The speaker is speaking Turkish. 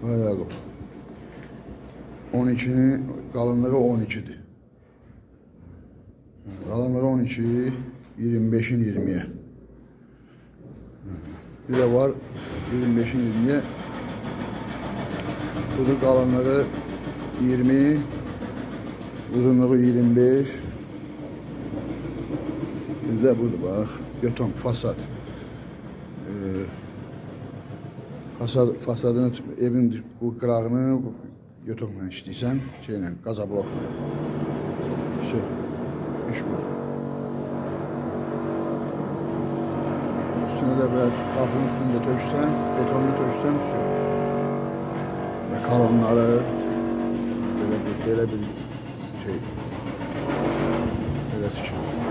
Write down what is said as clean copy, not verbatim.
Bayağı 12'nin kalınlığı 12'dir. Kalınlığı 12, 25'in 20'ye. Bir de var 25'in 20'ye. Bunun kalınlığı 20, uzunluğu 25. Bizde burada bak, beton fasad. Fasadını, evin bu qırağını betonla işləyirsən, şeylə, qaza blokla. Şey, iş bu. Üstüne de böyle kapının üstünde töksən, betonlu töksən, şey. Ve kalınları böyle bir şey. Böyle şey.